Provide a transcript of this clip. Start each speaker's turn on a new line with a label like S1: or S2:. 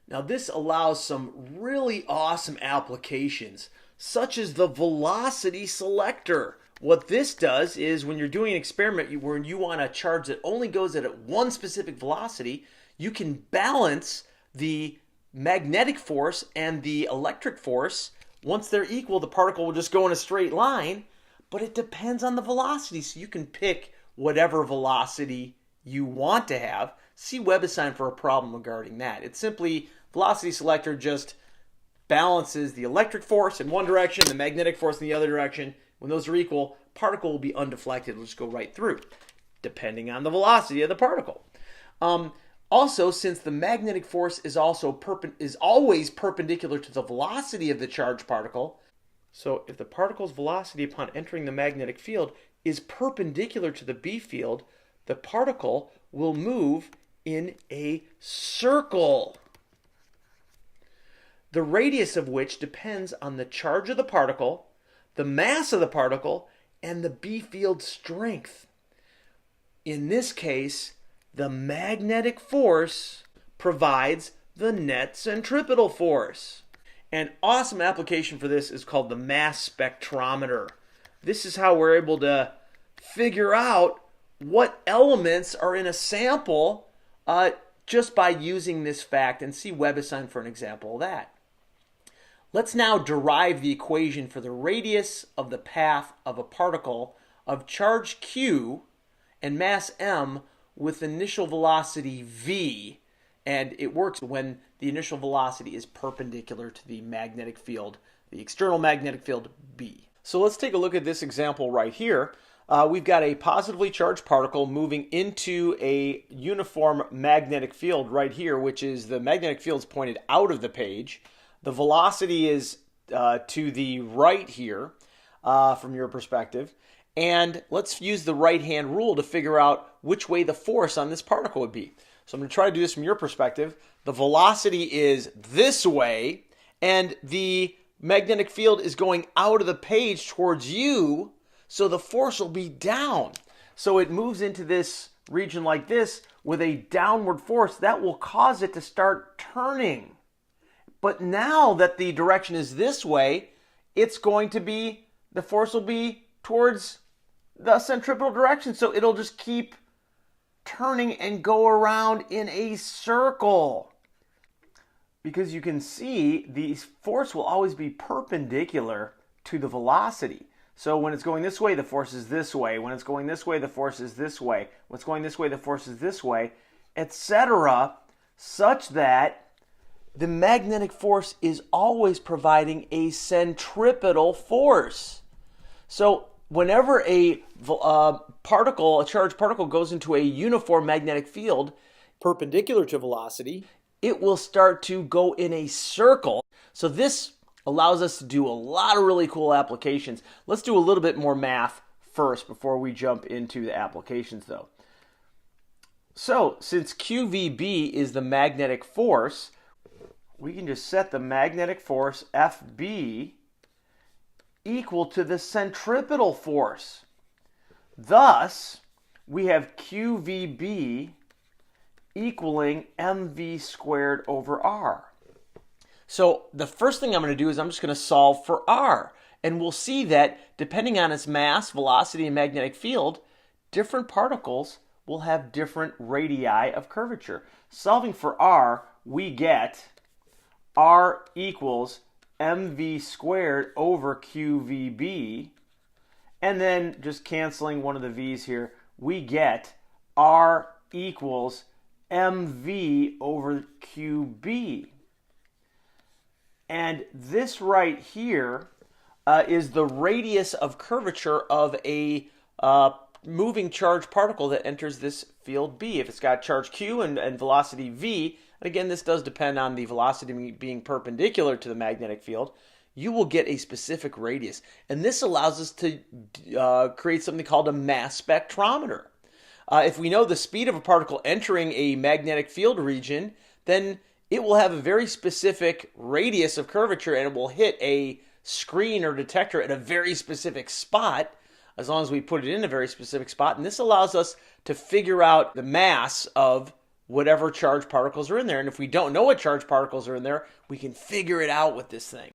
S1: Now this allows some really awesome applications, such as the velocity selector. What this does is when you're doing an experiment where you want a charge that only goes at one specific velocity, you can balance the magnetic force and the electric force. Once they're equal, the particle will just go in a straight line, but it depends on the velocity. So you can pick whatever velocity you want to have. See WebAssign for a problem regarding that. It's simply velocity selector just balances the electric force in one direction, the magnetic force in the other direction. When those are equal, particle will be undeflected. It'll just go right through, depending on the velocity of the particle. Also, since the magnetic force is always perpendicular to the velocity of the charged particle, so if the particle's velocity upon entering the magnetic field is perpendicular to the B field, the particle will move in a circle, the radius of which depends on the charge of the particle, the mass of the particle, and the B field strength. In this case, the magnetic force provides the net centripetal force. An awesome application for this is called the mass spectrometer. This is how we're able to figure out what elements are in a sample just by using this fact, and see WebAssign for an example of that. Let's now derive the equation for the radius of the path of a particle of charge q and mass m with initial velocity v, and it works when the initial velocity is perpendicular to the magnetic field, the external magnetic field B. So let's take a look at this example right here. We've got a positively charged particle moving into a uniform magnetic field right here, which is the magnetic field is pointed out of the page. The velocity is to the right here from your perspective. And let's use the right-hand rule to figure out which way the force on this particle would be. So I'm going to try to do this from your perspective. The velocity is this way, and the magnetic field is going out of the page towards you, so the force will be down. So it moves into this region like this with a downward force that will cause it to start turning. But now that the direction is this way, the force will be towards the centripetal direction. So it'll just keep turning and go around in a circle. Because you can see the force will always be perpendicular to the velocity. So when it's going this way, the force is this way. When it's going this way, the force is this way. When it's going this way, the force is this way, etc., such that the magnetic force is always providing a centripetal force. So whenever a charged particle goes into a uniform magnetic field perpendicular to velocity, it will start to go in a circle. So this allows us to do a lot of really cool applications. Let's do a little bit more math first before we jump into the applications though. So since QVB is the magnetic force, we can just set the magnetic force FB equal to the centripetal force. Thus, we have QVB equaling mv squared over r. So the first thing I'm going to do is I'm just going to solve for r. And we'll see that depending on its mass, velocity, and magnetic field, different particles will have different radii of curvature. Solving for r, we get r equals mv squared over qvb, and then just canceling one of the v's here, we get r equals mv over qb. And this right here is the radius of curvature of a moving charged particle that enters this field B. If it's got charge q and velocity v, and again, this does depend on the velocity being perpendicular to the magnetic field, you will get a specific radius. And this allows us to create something called a mass spectrometer. If we know the speed of a particle entering a magnetic field region, then it will have a very specific radius of curvature, and it will hit a screen or detector at a very specific spot, as long as we put it in a very specific spot. And this allows us to figure out the mass of whatever charged particles are in there. And if we don't know what charged particles are in there, we can figure it out with this thing.